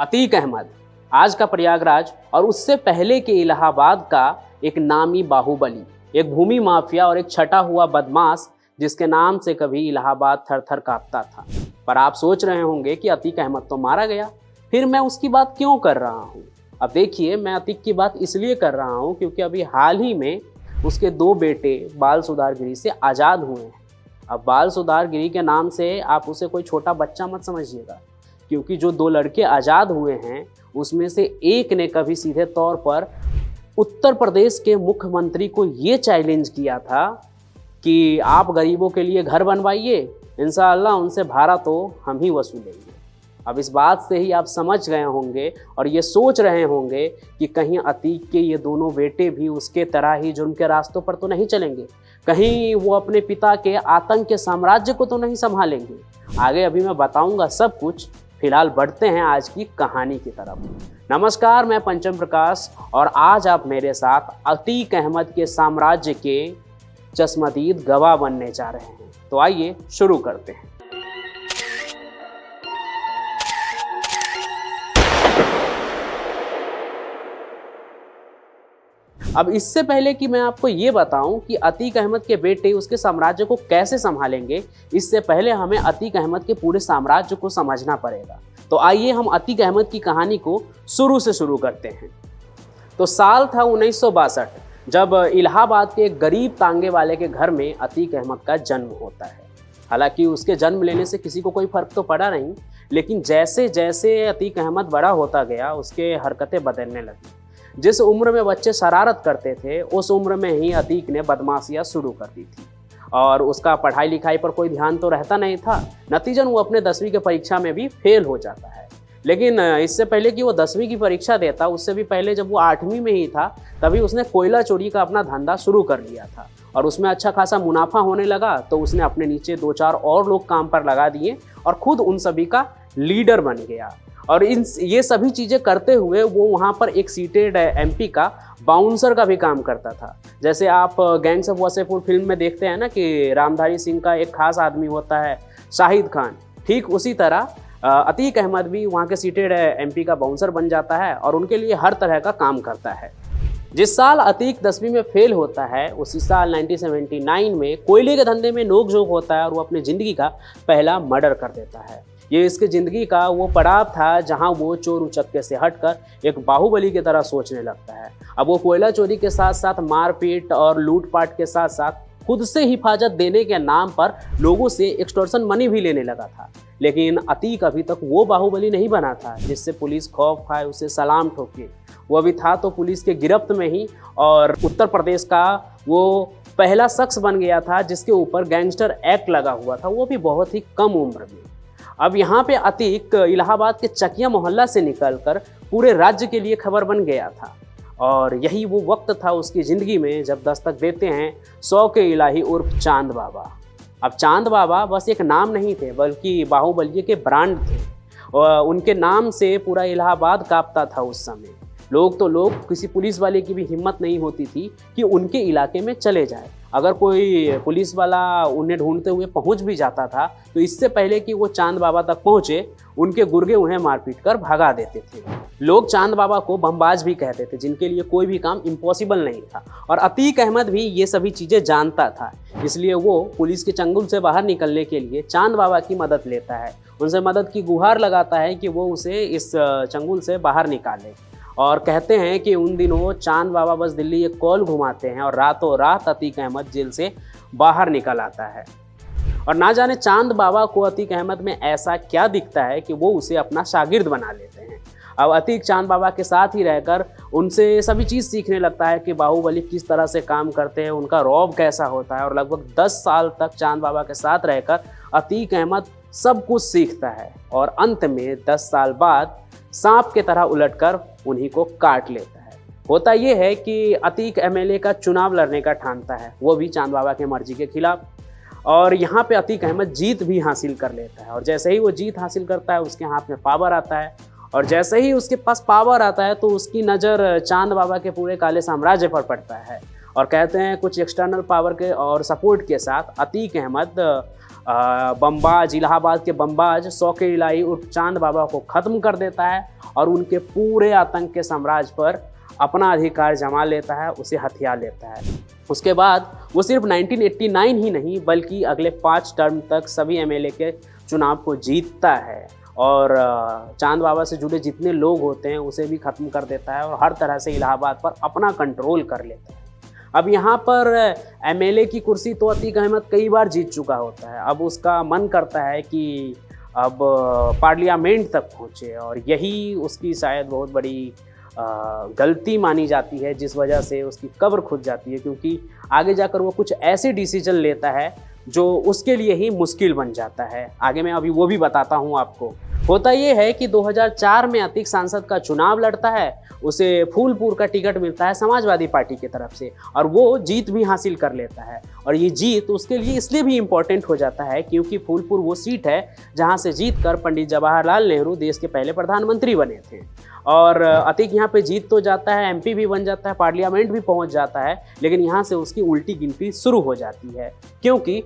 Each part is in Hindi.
अतीक अहमद आज का प्रयागराज और उससे पहले के इलाहाबाद का एक नामी बाहुबली, एक भूमि माफिया और एक छटा हुआ बदमाश जिसके नाम से कभी इलाहाबाद थर थर कांपता था। पर आप सोच रहे होंगे कि अतीक अहमद तो मारा गया, फिर मैं उसकी बात क्यों कर रहा हूँ। अब देखिए, मैं अतीक की बात इसलिए कर रहा हूँ क्योंकि अभी हाल ही में उसके दो बेटे बाल सुधारगिरी से आज़ाद हुए हैं। अब बाल सुधारगिरी के नाम से आप उसे कोई छोटा बच्चा मत समझिएगा, क्योंकि जो दो लड़के आज़ाद हुए हैं उसमें से एक ने कभी सीधे तौर पर उत्तर प्रदेश के मुख्यमंत्री को ये चैलेंज किया था कि आप गरीबों के लिए घर बनवाइए, इंशाअल्लाह उनसे भाड़ा तो हम ही वसूलेंगे। अब इस बात से ही आप समझ गए होंगे और ये सोच रहे होंगे कि कहीं अतीक के ये दोनों बेटे भी उसके तरह ही जुर्म के रास्तों पर तो नहीं चलेंगे, कहीं वो अपने पिता के आतंक के साम्राज्य को तो नहीं संभालेंगे। आगे अभी मैं बताऊंगा सब कुछ। फिलहाल बढ़ते हैं आज की कहानी की तरफ। नमस्कार, मैं पंचम प्रकाश और आज आप मेरे साथ अतीक अहमद के साम्राज्य के चश्मदीद गवाह बनने जा रहे हैं। तो आइए शुरू करते हैं। अब इससे पहले कि मैं आपको ये बताऊं कि अतीक अहमद के बेटे उसके साम्राज्य को कैसे संभालेंगे, इससे पहले हमें अतीक अहमद के पूरे साम्राज्य को समझना पड़ेगा। तो आइए हम अतीक अहमद की कहानी को शुरू से शुरू करते हैं। तो साल था 1962 जब इलाहाबाद के एक गरीब तांगे वाले के घर में अतीक अहमद का जन्म होता है। हालांकि उसके जन्म लेने से किसी को कोई फर्क तो पड़ा नहीं, लेकिन जैसे जैसे अतीक अहमद बड़ा होता गया उसके हरकतें बदलने लगी। जिस उम्र में बच्चे शरारत करते थे उस उम्र में ही अतीक ने बदमाशियां शुरू कर दी थी और उसका पढ़ाई लिखाई पर कोई ध्यान तो रहता नहीं था। नतीजन वो अपने 10वीं के परीक्षा में भी फेल हो जाता है। लेकिन इससे पहले कि वो 10वीं की परीक्षा देता, उससे भी पहले जब वो 8वीं में ही था तभी उसने कोयला चोरी का अपना धंधा शुरू कर लिया था और उसमें अच्छा खासा मुनाफा होने लगा। तो उसने अपने नीचे 2-4 और लोग काम पर लगा दिए और खुद उन सभी का लीडर बन गया। और ये सभी चीज़ें करते हुए वो वहाँ पर एक सीटेड एमपी का बाउंसर का भी काम करता था। जैसे आप गैंग्स ऑफ वासेपुर फिल्म में देखते हैं ना कि रामधारी सिंह का एक खास आदमी होता है शाहिद खान, ठीक उसी तरह अतीक अहमद भी वहाँ के सीटेड एमपी का बाउंसर बन जाता है और उनके लिए हर तरह का काम करता है। जिस साल अतीक 10वीं में फेल होता है उसी साल 1979 में कोयले के धंधे में नोक-झोंक होता है और वो अपनी ज़िंदगी का पहला मर्डर कर देता है। ये इसके ज़िंदगी का वो पड़ाव था जहां वो चोर उचक्के से हटकर एक बाहुबली की तरह सोचने लगता है। अब वो कोयला चोरी के साथ साथ मारपीट और लूटपाट के साथ साथ खुद से हिफाजत देने के नाम पर लोगों से एक्सटॉर्शन मनी भी लेने लगा था। लेकिन अतीक अभी तक वो बाहुबली नहीं बना था जिससे पुलिस खौफ खाए उसे सलाम ठोके। वो अभी था तो पुलिस के गिरफ्त में ही और उत्तर प्रदेश का वो पहला शख्स बन गया था जिसके ऊपर गैंगस्टर एक्ट लगा हुआ था, वो भी बहुत ही कम उम्र में। अब यहाँ पे अतीक इलाहाबाद के चकिया मोहल्ला से निकलकर पूरे राज्य के लिए खबर बन गया था और यही वो वक्त था उसकी ज़िंदगी में जब दस्तक देते हैं 100 के इलाही उर्फ चांद बाबा। अब चांद बाबा बस एक नाम नहीं थे बल्कि बाहुबली के ब्रांड थे और उनके नाम से पूरा इलाहाबाद कांपता था उस समय। लोग किसी पुलिस वाले की भी हिम्मत नहीं होती थी कि उनके इलाके में चले जाए। अगर कोई पुलिस वाला उन्हें ढूंढते हुए पहुंच भी जाता था तो इससे पहले कि वो चांद बाबा तक पहुंचे उनके गुर्गे उन्हें मारपीट कर भगा देते थे। लोग चांद बाबा को बमबाज भी कहते थे, जिनके लिए कोई भी काम इम्पॉसिबल नहीं था। और अतीक अहमद भी ये सभी चीज़ें जानता था, इसलिए वो पुलिस के चंगुल से बाहर निकलने के लिए चांद बाबा की मदद लेता है। उनसे मदद की गुहार लगाता है कि वो उसे इस चंगुल से बाहर निकाले और कहते हैं कि उन दिनों चांद बाबा बस दिल्ली एक कॉल घुमाते हैं और रातों रात अतीक अहमद जेल से बाहर निकल आता है। और ना जाने चांद बाबा को अतीक अहमद में ऐसा क्या दिखता है कि वो उसे अपना शागिर्द बना लेते हैं। अब अतीक चांद बाबा के साथ ही रहकर उनसे सभी चीज़ सीखने लगता है कि बाहुबली किस तरह से काम करते हैं, उनका रौब कैसा होता है। और लगभग 10 साल तक चांद बाबा के साथ रहकर अतीक अहमद सब कुछ सीखता है और अंत में 10 साल बाद सांप के तरह उलटकर उन्हीं को काट लेता है। होता यह है कि अतीक एमएलए का चुनाव लड़ने का ठानता है, वो भी चांद बाबा की मर्जी के खिलाफ। और यहाँ पे अतीक अहमद जीत भी हासिल कर लेता है और जैसे ही वो जीत हासिल करता है उसके हाथ में पावर आता है और जैसे ही उसके पास पावर आता है तो उसकी नज़र चांद बाबा के पूरे काले साम्राज्य पर पड़ता है और कहते हैं कुछ एक्सटर्नल पावर के और सपोर्ट के साथ अतीक अहमद बमबाज, इलाहाबाद के बमबाज शौक़ इलाही उर्फ चांद बाबा को ख़त्म कर देता है और उनके पूरे आतंक के साम्राज्य पर अपना अधिकार जमा लेता है, उसे हथिया लेता है। उसके बाद वो सिर्फ 1989 ही नहीं बल्कि अगले 5 टर्म तक सभी एमएलए के चुनाव को जीतता है और चांद बाबा से जुड़े जितने लोग होते हैं उसे भी ख़त्म कर देता है और हर तरह से इलाहाबाद पर अपना कंट्रोल कर लेता है। अब यहाँ पर एमएलए की कुर्सी तो अतीक अहमद कई बार जीत चुका होता है। अब उसका मन करता है कि अब पार्लियामेंट तक पहुँचे और यही उसकी शायद बहुत बड़ी गलती मानी जाती है, जिस वजह से उसकी कब्र खुद जाती है, क्योंकि आगे जाकर वो कुछ ऐसे डिसीजन लेता है जो उसके लिए ही मुश्किल बन जाता है। आगे मैं अभी वो भी बताता हूँ आपको। होता ये है कि 2004 में अतीक सांसद का चुनाव लड़ता है, उसे फूलपुर का टिकट मिलता है समाजवादी पार्टी की तरफ से और वो जीत भी हासिल कर लेता है। और ये जीत उसके लिए इसलिए भी इम्पोर्टेंट हो जाता है क्योंकि फूलपुर वो सीट है जहाँ से जीतकर पंडित जवाहरलाल नेहरू देश के पहले प्रधानमंत्री बने थे। और अतीक यहाँ पे जीत तो जाता है, एमपी भी बन जाता है, पार्लियामेंट भी पहुँच जाता है, लेकिन यहाँ से उसकी उल्टी गिनती शुरू हो जाती है क्योंकि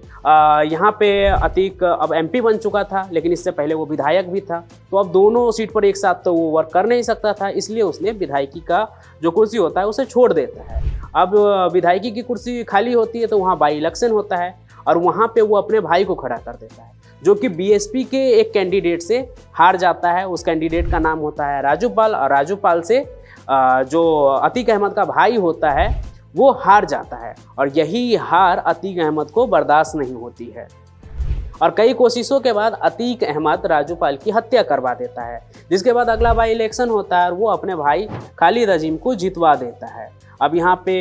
यहाँ पे अतीक अब एमपी बन चुका था, लेकिन इससे पहले वो विधायक भी था। तो अब दोनों सीट पर एक साथ तो वो वर्क कर नहीं सकता था, इसलिए उसने विधायकी का जो कुर्सी होता है उसे छोड़ देता है। अब विधायकी की कुर्सी खाली होती है तो वहाँ बाई इलेक्शन होता है और वहाँ पे वो अपने भाई को खड़ा कर देता है जो कि बीएसपी के एक कैंडिडेट से हार जाता है। उस कैंडिडेट का नाम होता है राजूपाल और राजूपाल से जो अतीक अहमद का भाई होता है वो हार जाता है और यही हार अतीक अहमद को बर्दाश्त नहीं होती है और कई कोशिशों के बाद अतीक अहमद राजूपाल की हत्या करवा देता है, जिसके बाद अगला बाई इलेक्शन होता है और वो अपने भाई खालिद अजीम को जितवा देता है। अब यहाँ पे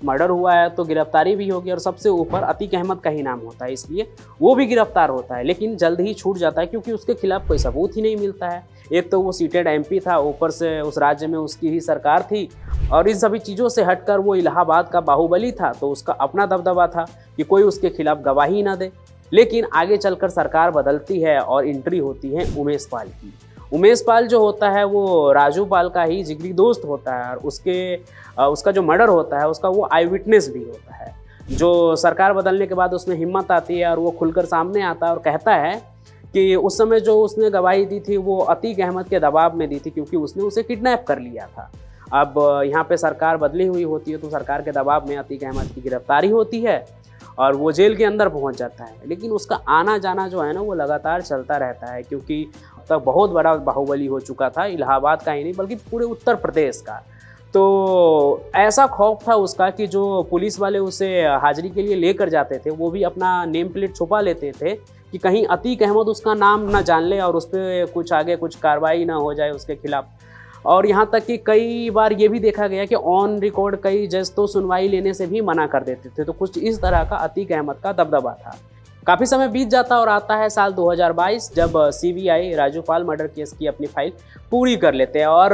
मर्डर हुआ है तो गिरफ्तारी भी होगी और सबसे ऊपर अतीक अहमद का ही नाम होता है, इसलिए वो भी गिरफ्तार होता है, लेकिन जल्द ही छूट जाता है क्योंकि उसके खिलाफ कोई सबूत ही नहीं मिलता है। एक तो वो सीटेड एमपी था, ऊपर से उस राज्य में उसकी ही सरकार थी और इन सभी चीज़ों से हटकर वो इलाहाबाद का बाहुबली था, तो उसका अपना दबदबा था कि कोई उसके खिलाफ गवाही ना दे। लेकिन आगे चलकर सरकार बदलती है और एंट्री होती है उमेश पाल की। उमेश पाल जो होता है वो राजूपाल का ही जिगरी दोस्त होता है और उसका जो मर्डर होता है उसका वो आई विटनेस भी होता है। जो सरकार बदलने के बाद उसमें हिम्मत आती है और वो खुलकर सामने आता है और कहता है कि उस समय जो उसने गवाही दी थी वो अतीक अहमद के दबाव में दी थी क्योंकि उसने उसे किडनैप कर लिया था। अब यहाँ पे सरकार बदली हुई होती है तो सरकार के दबाव में अतीक अहमद की गिरफ्तारी होती है और वो जेल के अंदर पहुंच जाता है, लेकिन उसका आना जाना जो है ना वो लगातार चलता रहता है क्योंकि अब तक बहुत बड़ा बाहुबली हो चुका था, इलाहाबाद का ही नहीं बल्कि पूरे उत्तर प्रदेश का। तो ऐसा खौफ था उसका कि जो पुलिस वाले उसे हाजिरी के लिए लेकर जाते थे वो भी अपना नेम प्लेट छुपा लेते थे कि कहीं अतीक अहमद उसका नाम ना जान ले और उस पर कुछ आगे कुछ कार्रवाई ना हो जाए उसके खिलाफ। और यहाँ तक कि कई बार ये भी देखा गया कि ऑन रिकॉर्ड कई जज तो सुनवाई लेने से भी मना कर देते थे। तो कुछ इस तरह का अतीक अहमद का दबदबा था। काफ़ी समय बीत जाता और आता है साल 2022 जब सीबीआई राजूपाल मर्डर केस की अपनी फाइल पूरी कर लेते हैं और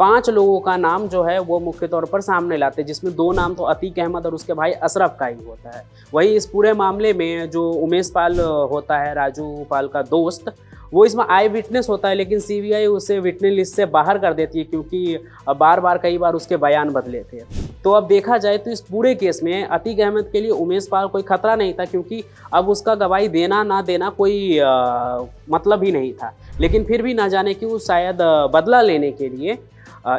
5 लोगों का नाम जो है वो मुख्य तौर पर सामने लाते हैं, जिसमें 2 नाम तो अतीक अहमद और उसके भाई अशरफ का ही होता है। वही इस पूरे मामले में जो उमेश पाल होता है राजूपाल का दोस्त, वो इसमें आई विटनेस होता है, लेकिन सीबीआई उसे विटनेस लिस्ट से बाहर कर देती है क्योंकि कई बार उसके बयान बदले थे। तो अब देखा जाए तो इस पूरे केस में अतीक अहमद के लिए उमेश पाल कोई खतरा नहीं था क्योंकि अब उसका गवाही देना ना देना कोई मतलब ही नहीं था। लेकिन फिर भी ना जाने कि वो शायद बदला लेने के लिए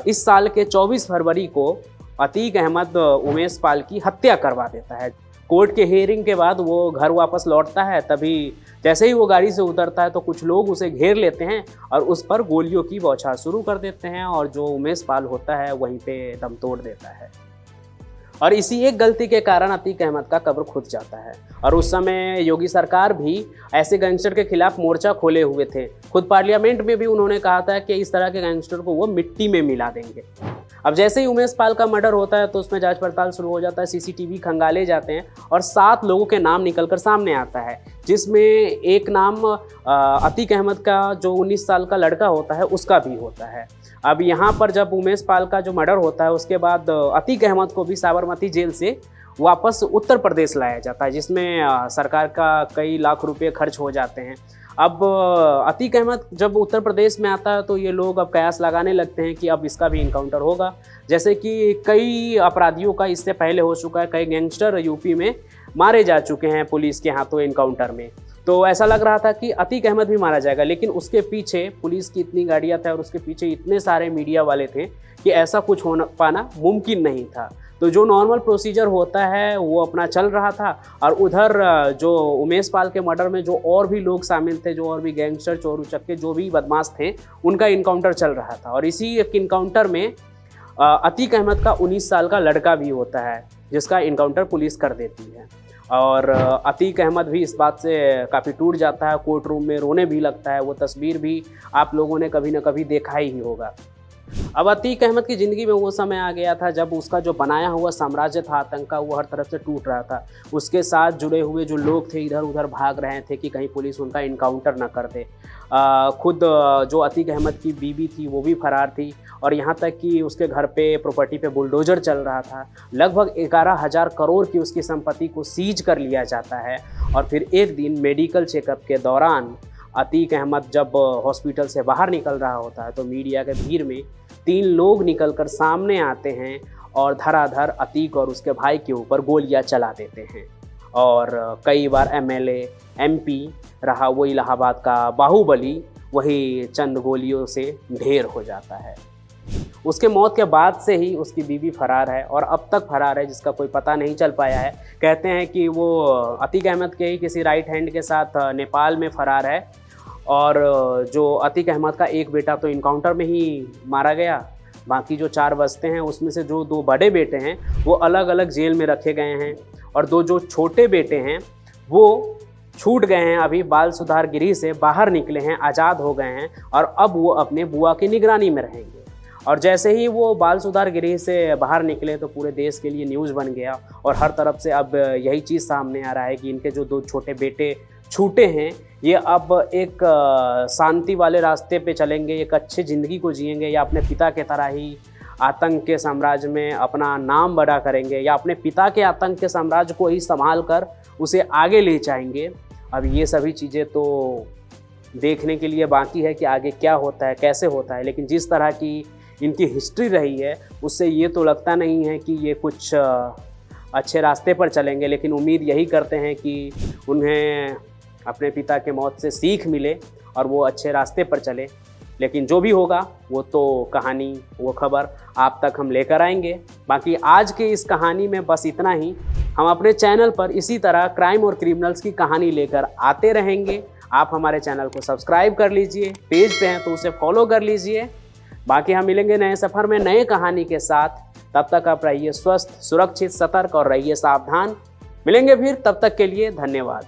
इस साल के 24 फरवरी को अतीक अहमद उमेश पाल की हत्या करवा देता है। कोर्ट के हियरिंग के बाद वो घर वापस लौटता है, तभी जैसे ही वो गाड़ी से उतरता है तो कुछ लोग उसे घेर लेते हैं और उस पर गोलियों की बौछार शुरू कर देते हैं और जो उमेश पाल होता है वहीं पे दम तोड़ देता है। और इसी एक गलती के कारण अतीक अहमद का कब्र खुद जाता है। और उस समय योगी सरकार भी ऐसे गैंगस्टर के खिलाफ मोर्चा खोले हुए थे। खुद पार्लियामेंट में भी उन्होंने कहा था कि इस तरह के गैंगस्टर को वो मिट्टी में मिला देंगे। अब जैसे ही उमेश पाल का मर्डर होता है तो उसमें जांच पड़ताल शुरू हो जाता है, सीसीटीवी खंगाले जाते हैं और 7 लोगों के नाम निकलकर सामने आता है, जिसमें एक नाम अतीक अहमद का जो 19 साल का लड़का होता है उसका भी होता है। अब यहाँ पर जब उमेश पाल का जो मर्डर होता है उसके बाद अतीक अहमद को भी साबरमती जेल से वापस उत्तर प्रदेश लाया जाता है, जिसमें सरकार का कई लाख रुपए खर्च हो जाते हैं। अब अतीक अहमद जब उत्तर प्रदेश में आता है तो ये लोग अब कयास लगाने लगते हैं कि अब इसका भी इनकाउंटर होगा। जैसे कि कई अपराधियों का इससे पहले हो चुका है, कई गैंगस्टर यूपी में मारे जा चुके हैं पुलिस के हाथों इनकाउंटर में। तो ऐसा लग रहा था कि अतीक अहमद भी मारा जाएगा, लेकिन उसके पीछे पुलिस की इतनी गाड़ियाँ थे और उसके पीछे इतने सारे मीडिया वाले थे कि ऐसा कुछ होना पाना मुमकिन नहीं था। तो जो नॉर्मल प्रोसीजर होता है वो अपना चल रहा था, और उधर जो उमेश पाल के मर्डर में जो और भी लोग शामिल थे, जो और भी गैंगस्टर, चोर उचक्के जो भी बदमाश थे, उनका इनकाउंटर चल रहा था। और इसी एक इनकाउंटर में अतीक अहमद का 19 साल का लड़का भी होता है, जिसका इनकाउंटर पुलिस कर देती है। और अतीक अहमद भी इस बात से काफ़ी टूट जाता है, कोर्ट रूम में रोने भी लगता है। वो तस्वीर भी आप लोगों ने कभी ना कभी देखा ही होगा। अब अतीक अहमद की ज़िंदगी में वो समय आ गया था जब उसका जो बनाया हुआ साम्राज्य था आतंक का, वो हर तरफ से टूट रहा था। उसके साथ जुड़े हुए जो लोग थे इधर उधर भाग रहे थे कि कहीं पुलिस उनका इनकाउंटर ना कर दे। खुद जो अतीक अहमद की बीवी थी वो भी फरार थी, और यहाँ तक कि उसके घर पे प्रॉपर्टी पे बुलडोजर चल रहा था। लगभग 11,000 करोड़ की उसकी संपत्ति को सीज कर लिया जाता है। और फिर एक दिन मेडिकल चेकअप के दौरान अतीक अहमद जब हॉस्पिटल से बाहर निकल रहा होता है तो मीडिया के भीड़ में 3 लोग निकलकर सामने आते हैं और धराधर अतीक और उसके भाई के ऊपर गोलियां चला देते हैं। और कई बार एमएलए, एमपी रहा वो इलाहाबाद का बाहुबली, वही चंद गोलियों से ढेर हो जाता है। उसके मौत के बाद से ही उसकी बीवी फरार है, और अब तक फरार है, जिसका कोई पता नहीं चल पाया है। कहते हैं कि वो अतीक अहमद के ही किसी राइट हैंड के साथ नेपाल में फरार है, और जो अतीक अहमद का एक बेटा तो इनकाउंटर में ही मारा गया। बाकी जो 4 बचते हैं उसमें से जो 2 बड़े बेटे हैं वो अलग अलग जेल में रखे गए हैं, और 2 जो छोटे बेटे हैं वो छूट गए हैं, अभी बाल सुधार गृह से बाहर निकले हैं, आज़ाद हो गए हैं, और अब वो अपने बुआ की निगरानी में रहेंगे। और जैसे ही वो बाल सुधार गृह से बाहर निकले तो पूरे देश के लिए न्यूज़ बन गया, और हर तरफ से अब यही चीज़ सामने आ रहा है कि इनके जो 2 छोटे बेटे छूटे हैं ये अब एक शांति वाले रास्ते पे चलेंगे, एक अच्छी ज़िंदगी को जिएंगे, या अपने पिता के तरह ही आतंक के साम्राज्य में अपना नाम बड़ा करेंगे, या अपने पिता के आतंक के साम्राज्य को ही संभाल कर उसे आगे ले जाएंगे। अब ये सभी चीज़ें तो देखने के लिए बाकी है कि आगे क्या होता है, कैसे होता है। लेकिन जिस तरह की इनकी हिस्ट्री रही है उससे ये तो लगता नहीं है कि ये कुछ अच्छे रास्ते पर चलेंगे। लेकिन उम्मीद यही करते हैं कि उन्हें अपने पिता के मौत से सीख मिले और वो अच्छे रास्ते पर चले। लेकिन जो भी होगा वो तो कहानी, वो खबर आप तक हम लेकर आएंगे। बाकी आज के इस कहानी में बस इतना ही। हम अपने चैनल पर इसी तरह क्राइम और क्रिमिनल्स की कहानी लेकर आते रहेंगे। आप हमारे चैनल को सब्सक्राइब कर लीजिए, पेज पे हैं तो उसे फॉलो कर लीजिए। बाकी हम मिलेंगे नए सफ़र में नए कहानी के साथ। तब तक आप रहिए स्वस्थ, सुरक्षित, सतर्क और रहिए सावधान। मिलेंगे फिर, तब तक के लिए धन्यवाद।